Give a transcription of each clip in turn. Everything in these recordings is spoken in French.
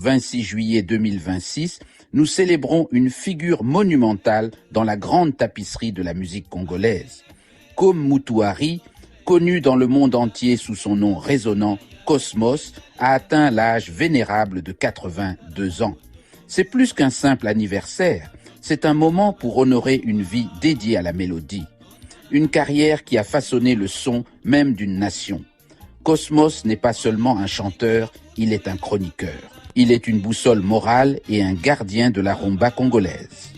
26 juillet 2026, nous célébrons une figure monumentale dans la grande tapisserie de la musique congolaise. Comme Mutuari, connu dans le monde entier sous son nom résonnant Cosmos, a atteint l'âge vénérable de 82 ans. C'est plus qu'un simple anniversaire, c'est un moment pour honorer une vie dédiée à la mélodie. Une carrière qui a façonné le son même d'une nation. Cosmos n'est pas seulement un chanteur, il est un chroniqueur. Il est une boussole morale et un gardien de la rumba congolaise.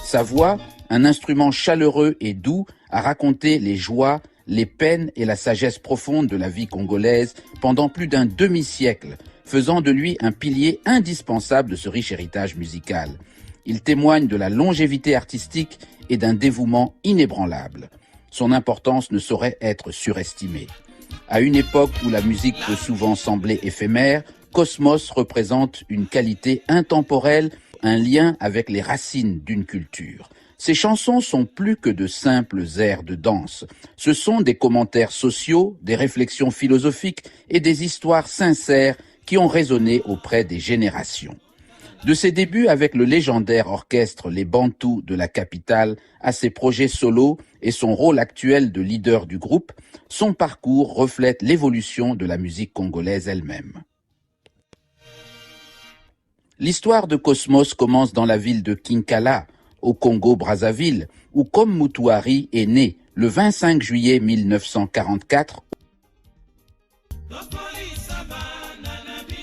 Sa voix, un instrument chaleureux et doux, a raconté les joies, les peines et la sagesse profonde de la vie congolaise pendant plus d'un demi-siècle, faisant de lui un pilier indispensable de ce riche héritage musical. Il témoigne de la longévité artistique et d'un dévouement inébranlable. Son importance ne saurait être surestimée. À une époque où la musique peut souvent sembler éphémère, Cosmos représente une qualité intemporelle, un lien avec les racines d'une culture. Ces chansons sont plus que de simples airs de danse. Ce sont des commentaires sociaux, des réflexions philosophiques et des histoires sincères qui ont résonné auprès des générations. De ses débuts avec le légendaire orchestre Les Bantous de la capitale à ses projets solos et son rôle actuel de leader du groupe, son parcours reflète l'évolution de la musique congolaise elle-même. L'histoire de Cosmos commence dans la ville de Kinkala, au Congo-Brazzaville, où Comme Mutuari est né le 25 juillet 1944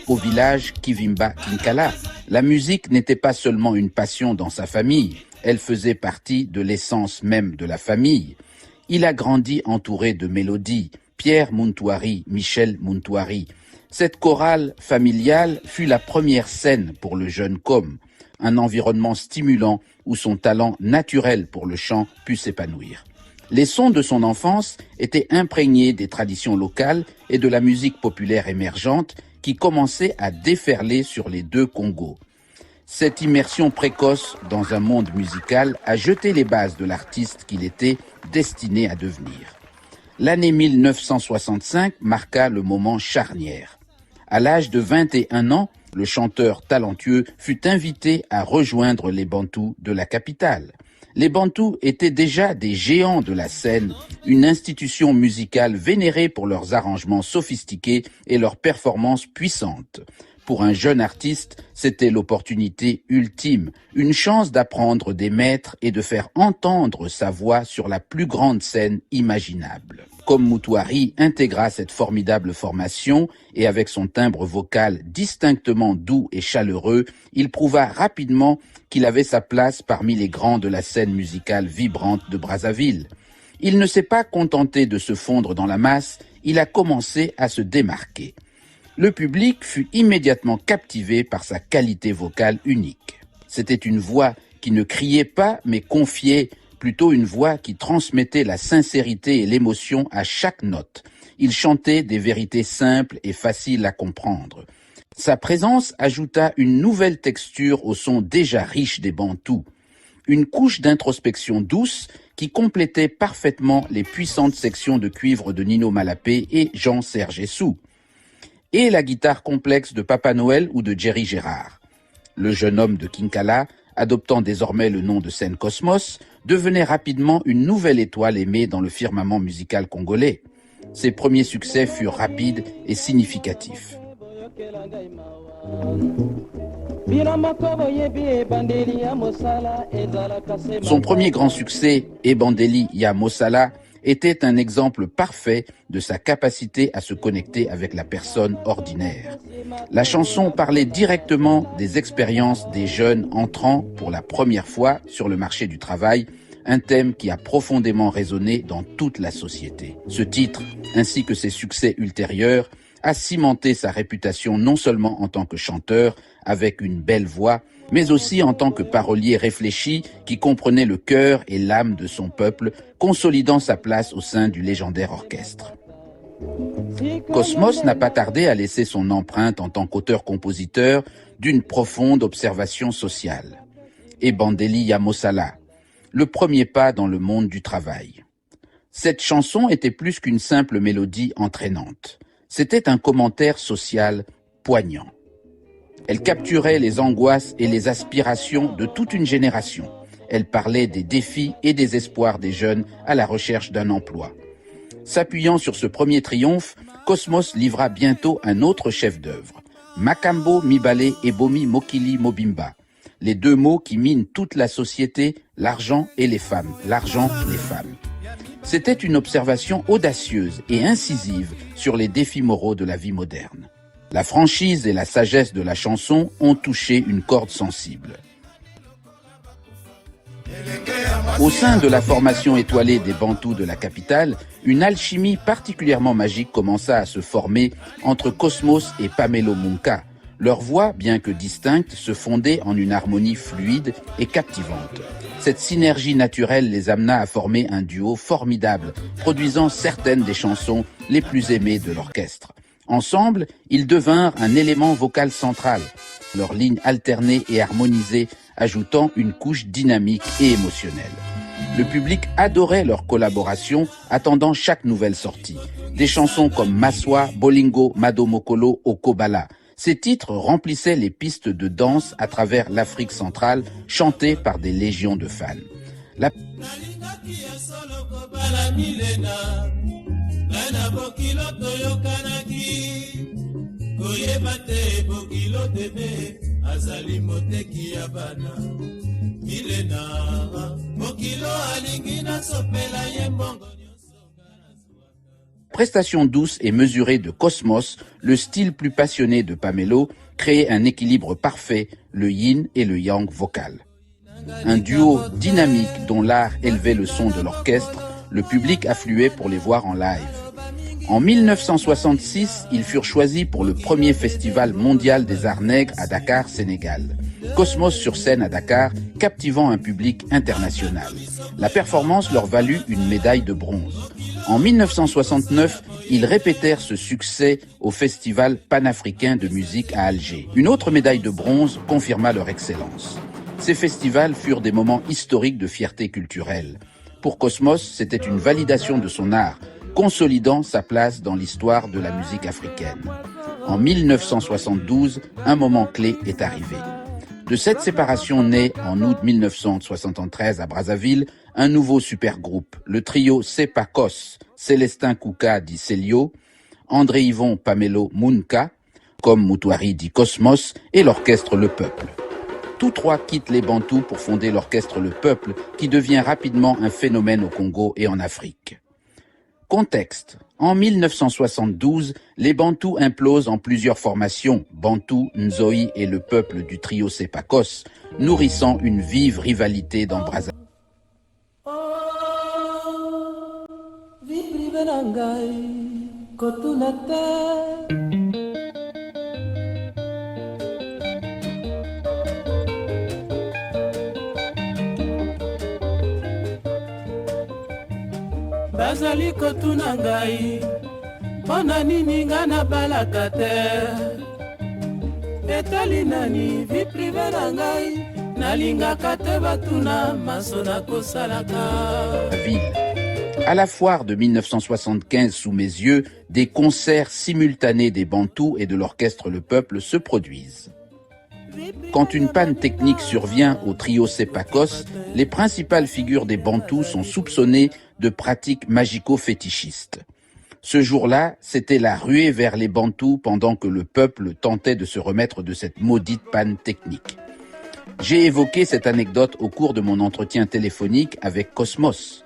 au village Kivimba Kinkala. La musique n'était pas seulement une passion dans sa famille, elle faisait partie de l'essence même de la famille. Il a grandi entouré de mélodies, Pierre Mutuari, Michel Mutuari. Cette chorale familiale fut la première scène pour le jeune Com, un environnement stimulant où son talent naturel pour le chant put s'épanouir. Les sons de son enfance étaient imprégnés des traditions locales et de la musique populaire émergente qui commençait à déferler sur les deux Congos. Cette immersion précoce dans un monde musical a jeté les bases de l'artiste qu'il était destiné à devenir. L'année 1965 marqua le moment charnière. À l'âge de 21 ans, le chanteur talentueux fut invité à rejoindre les Bantous de la capitale. Les Bantous étaient déjà des géants de la scène, une institution musicale vénérée pour leurs arrangements sophistiqués et leurs performances puissantes. Pour un jeune artiste, c'était l'opportunité ultime, une chance d'apprendre des maîtres et de faire entendre sa voix sur la plus grande scène imaginable. Comme Mutuari intégra cette formidable formation et avec son timbre vocal distinctement doux et chaleureux, il prouva rapidement qu'il avait sa place parmi les grands de la scène musicale vibrante de Brazzaville. Il ne s'est pas contenté de se fondre dans la masse, il a commencé à se démarquer. Le public fut immédiatement captivé par sa qualité vocale unique. C'était une voix qui ne criait pas mais confiait, plutôt une voix qui transmettait la sincérité et l'émotion à chaque note. Il chantait des vérités simples et faciles à comprendre. Sa présence ajouta une nouvelle texture au son déjà riche des Bantous, une couche d'introspection douce qui complétait parfaitement les puissantes sections de cuivre de Nino Malapé et Jean-Serge Essou, et la guitare complexe de Papa Noël ou de Jerry Gérard. Le jeune homme de Kinkala, adoptant désormais le nom de scène Cosmos, devenait rapidement une nouvelle étoile aimée dans le firmament musical congolais. Ses premiers succès furent rapides et significatifs. Son premier grand succès, Ebandeli ya Mosala, était un exemple parfait de sa capacité à se connecter avec la personne ordinaire. La chanson parlait directement des expériences des jeunes entrant pour la première fois sur le marché du travail, un thème qui a profondément résonné dans toute la société. Ce titre, ainsi que ses succès ultérieurs, a cimenté sa réputation non seulement en tant que chanteur, avec une belle voix, mais aussi en tant que parolier réfléchi qui comprenait le cœur et l'âme de son peuple, consolidant sa place au sein du légendaire orchestre. Cosmos n'a pas tardé à laisser son empreinte en tant qu'auteur-compositeur d'une profonde observation sociale. Ebandeli ya Mosala, le premier pas dans le monde du travail. Cette chanson était plus qu'une simple mélodie entraînante. C'était un commentaire social poignant. Elle capturait les angoisses et les aspirations de toute une génération. Elle parlait des défis et des espoirs des jeunes à la recherche d'un emploi. S'appuyant sur ce premier triomphe, Cosmos livra bientôt un autre chef-d'œuvre, Makambo Mibale et Bomi Mokili Mobimba, les deux mots qui minent toute la société, l'argent et les femmes, l'argent, les femmes. C'était une observation audacieuse et incisive sur les défis moraux de la vie moderne. La franchise et la sagesse de la chanson ont touché une corde sensible. Au sein de la formation étoilée des Bantous de la capitale, une alchimie particulièrement magique commença à se former entre Cosmos et Pamelo Munka. Leurs voix, bien que distinctes, se fondaient en une harmonie fluide et captivante. Cette synergie naturelle les amena à former un duo formidable, produisant certaines des chansons les plus aimées de l'orchestre. Ensemble, ils devinrent un élément vocal central, leurs lignes alternées et harmonisées ajoutant une couche dynamique et émotionnelle. Le public adorait leur collaboration, attendant chaque nouvelle sortie. Des chansons comme Maswa, Bolingo, Madomokolo, Okobala. Ces titres remplissaient les pistes de danse à travers l'Afrique centrale, chantées par des légions de fans. Prestation douce et mesurée de Cosmos, le style plus passionné de Pamelo créait un équilibre parfait, le yin et le yang vocal. Un duo dynamique dont l'art élevait le son de l'orchestre, le public affluait pour les voir en live. En 1966, ils furent choisis pour le premier festival mondial des arts nègres à Dakar, Sénégal. Cosmos sur scène à Dakar, captivant un public international. La performance leur valut une médaille de bronze. En 1969, ils répétèrent ce succès au Festival panafricain de musique à Alger. Une autre médaille de bronze confirma leur excellence. Ces festivals furent des moments historiques de fierté culturelle. Pour Cosmos, c'était une validation de son art, consolidant sa place dans l'histoire de la musique africaine. En 1972, un moment clé est arrivé. De cette séparation naît, en août 1973 à Brazzaville, un nouveau supergroupe, le trio Sepakos, Célestin Kouka dit Célio, André Yvon Pamelo Munka, comme Moutouari dit Cosmos, et l'orchestre Le Peuple. Tous trois quittent les Bantous pour fonder l'orchestre Le Peuple, qui devient rapidement un phénomène au Congo et en Afrique. Contexte. En 1972, les Bantous implosent en plusieurs formations, Bantou, Nzoï et le peuple du trio Sepakos, nourrissant une vive rivalité dans Brazzaville. Bazali kotuna ngai pona nini nga na balaka te etali nani vie prive na ngai nalingaka te batuna maso na kosalaka. À la foire de 1975 sous mes yeux, des concerts simultanés des Bantous et de l'orchestre Le Peuple se produisent. Quand une panne technique survient au trio Sepakos, les principales figures des Bantous sont soupçonnées de pratiques magico-fétichistes. Ce jour-là, c'était la ruée vers les Bantous pendant que le peuple tentait de se remettre de cette maudite panne technique. J'ai évoqué cette anecdote au cours de mon entretien téléphonique avec Cosmos.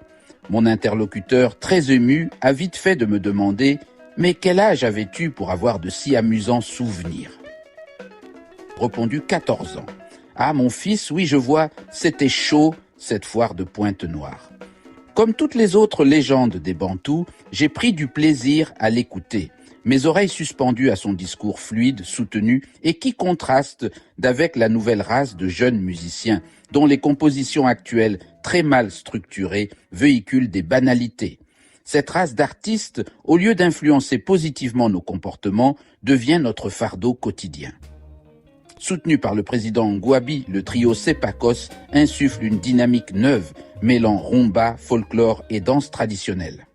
Mon interlocuteur, très ému, a vite fait de me demander « Mais quel âge avais-tu pour avoir de si amusants souvenirs ?» Répondu 14 ans. Ah, mon fils, oui, je vois, c'était chaud, cette foire de Pointe-Noire. Comme toutes les autres légendes des Bantous, j'ai pris du plaisir à l'écouter, mes oreilles suspendues à son discours fluide, soutenu et qui contraste d'avec la nouvelle race de jeunes musiciens dont les compositions actuelles, très mal structurées, véhiculent des banalités. Cette race d'artistes, au lieu d'influencer positivement nos comportements, devient notre fardeau quotidien. Soutenu par le président Ngouabi, le trio Sepakos insuffle une dynamique neuve, mêlant rumba, folklore et danse traditionnelle.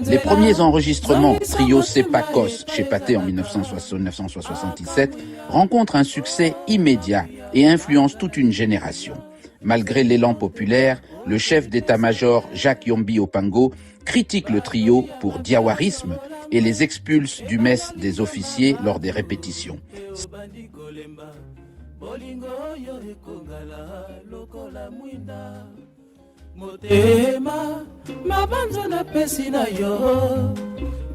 Les premiers enregistrements trio Sepakos chez Pathé en 1977 rencontrent un succès immédiat et influencent toute une génération. Malgré l'élan populaire, le chef d'état-major Jacques Yombi Opango critique le trio pour diawarisme et les expulse du mess des officiers lors des répétitions. Motema mabanzo na pesi na yo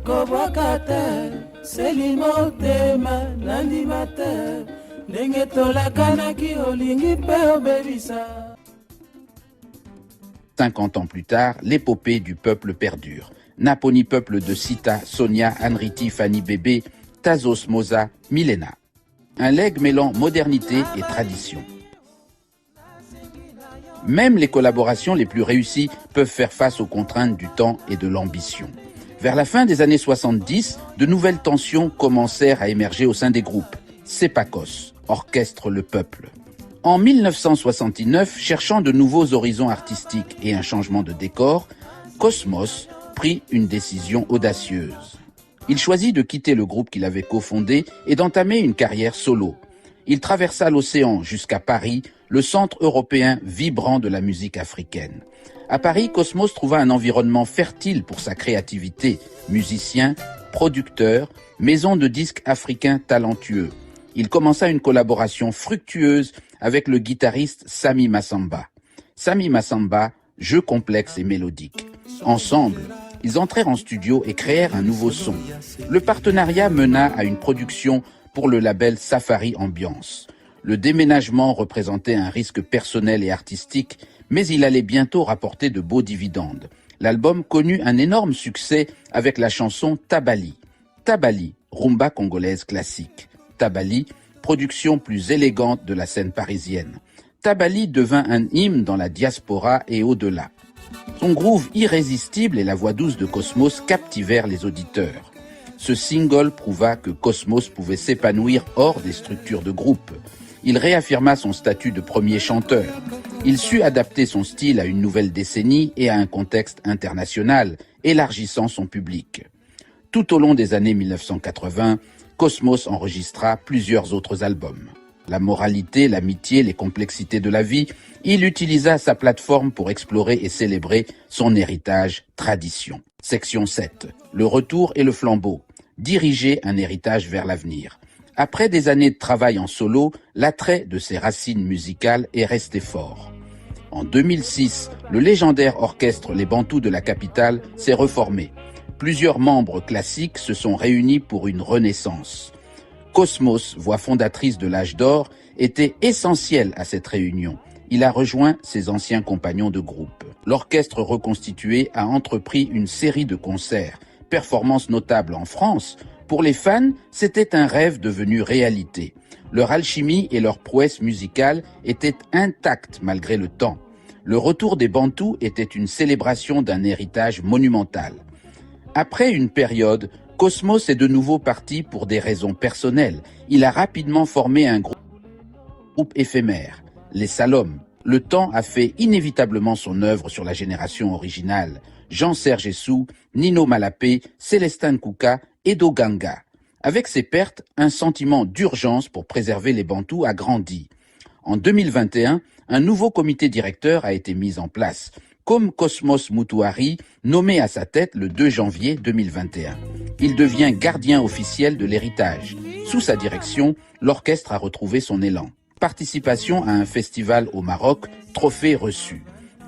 kobwaka te seli motema nandima te ndenge tolakanaki olingi mpe obebisa. 50 ans plus tard, l'épopée du peuple perdure. Naponi peuple de Sita, Sonia, Anriti, Fanny Bébé, Tazos Moza, Milena. Un legs mêlant modernité et tradition. Même les collaborations les plus réussies peuvent faire face aux contraintes du temps et de l'ambition. Vers la fin des années 70, de nouvelles tensions commencèrent à émerger au sein des groupes. Sepakos, orchestre le peuple. En 1969, cherchant de nouveaux horizons artistiques et un changement de décor, Cosmos prit une décision audacieuse. Il choisit de quitter le groupe qu'il avait cofondé et d'entamer une carrière solo. Il traversa l'océan jusqu'à Paris, le centre européen vibrant de la musique africaine. À Paris, Cosmos trouva un environnement fertile pour sa créativité, musicien, producteur, maison de disques africains talentueux. Il commença une collaboration fructueuse avec le guitariste Sami Massamba. Sami Massamba, jeu complexe et mélodique. Ensemble, ils entrèrent en studio et créèrent un nouveau son. Le partenariat mena à une production pour le label Safari Ambiance. Le déménagement représentait un risque personnel et artistique, mais il allait bientôt rapporter de beaux dividendes. L'album connut un énorme succès avec la chanson Tabali. Tabali, rumba congolaise classique. Tabali, production plus élégante de la scène parisienne. Tabali devint un hymne dans la diaspora et au-delà. Son groove irrésistible et la voix douce de Cosmos captivèrent les auditeurs. Ce single prouva que Cosmos pouvait s'épanouir hors des structures de groupe. Il réaffirma son statut de premier chanteur. Il sut adapter son style à une nouvelle décennie et à un contexte international, élargissant son public. Tout au long des années 1980, Cosmos enregistra plusieurs autres albums. La moralité, l'amitié, les complexités de la vie, il utilisa sa plateforme pour explorer et célébrer son héritage tradition. Section 7. Le retour et le flambeau. Diriger un héritage vers l'avenir. Après des années de travail en solo, l'attrait de ses racines musicales est resté fort. En 2006, le légendaire orchestre Les Bantous de la capitale s'est reformé. Plusieurs membres classiques se sont réunis pour une renaissance. Cosmos, voix fondatrice de l'âge d'or, était essentiel à cette réunion. Il a rejoint ses anciens compagnons de groupe. L'orchestre reconstitué a entrepris une série de concerts, performances notables en France. Pour les fans, c'était un rêve devenu réalité. Leur alchimie et leur prouesse musicale étaient intactes malgré le temps. Le retour des Bantous était une célébration d'un héritage monumental. Après une période, Cosmos est de nouveau parti pour des raisons personnelles. Il a rapidement formé un groupe éphémère, les Salom. Le temps a fait inévitablement son œuvre sur la génération originale. Jean-Serge Essou, Nino Malapé, Célestin Kouka, Edo Ganga. Avec ces pertes, un sentiment d'urgence pour préserver les Bantous a grandi. En 2021, un nouveau comité directeur a été mis en place, comme Cosmos Moutuari, nommé à sa tête le 2 janvier 2021. Il devient gardien officiel de l'héritage. Sous sa direction, l'orchestre a retrouvé son élan. Participation à un festival au Maroc, trophée reçu.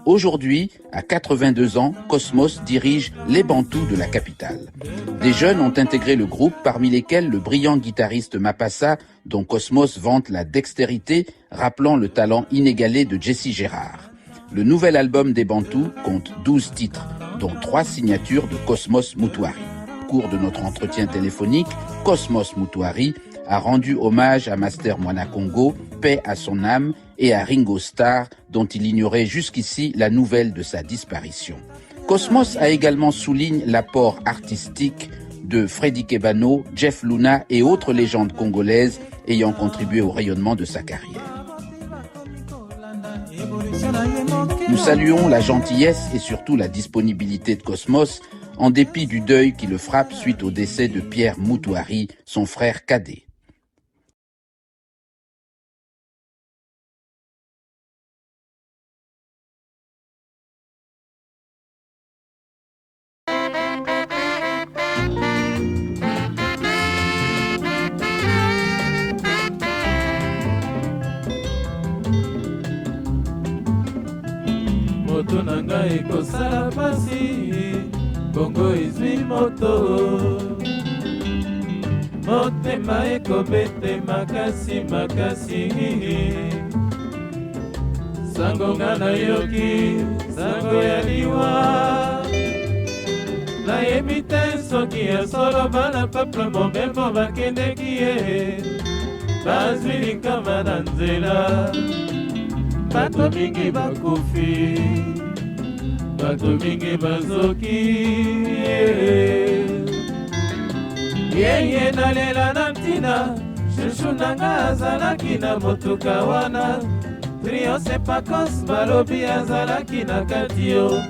Aujourd'hui, à 82 ans, Cosmos dirige les Bantous de la capitale. Des jeunes ont intégré le groupe, parmi lesquels le brillant guitariste Mapassa, dont Cosmos vante la dextérité, rappelant le talent inégalé de Jesse Gérard. Le nouvel album des Bantous compte 12 titres, dont 3 signatures de Cosmos Moutuari. Au cours de notre entretien téléphonique, Cosmos Moutuari a rendu hommage à Master Mwana Congo, paix à son âme, et à Ringo Starr, dont il ignorait jusqu'ici la nouvelle de sa disparition. Cosmos a également souligné l'apport artistique de Freddy Kebano, Jeff Luna et autres légendes congolaises ayant contribué au rayonnement de sa carrière. Nous saluons la gentillesse et surtout la disponibilité de Cosmos, en dépit du deuil qui le frappe suite au décès de Pierre Moutouari, son frère cadet. Moto na ngai ekosala pasi, bongo ezwi moto. Motema ekobete makasi makasi, sango nga nayoki, sango ya liwa. Nayebi te soki ya solo bana peuple mobembo bakendeki ye, bazwi likama na nzela. Bato mingi bakufi, bato mingi bazoki. Yeye nalela na ntina, shushu nanga azalaki na motuka wana. Trio sepakos balobi azalaki na kati yo.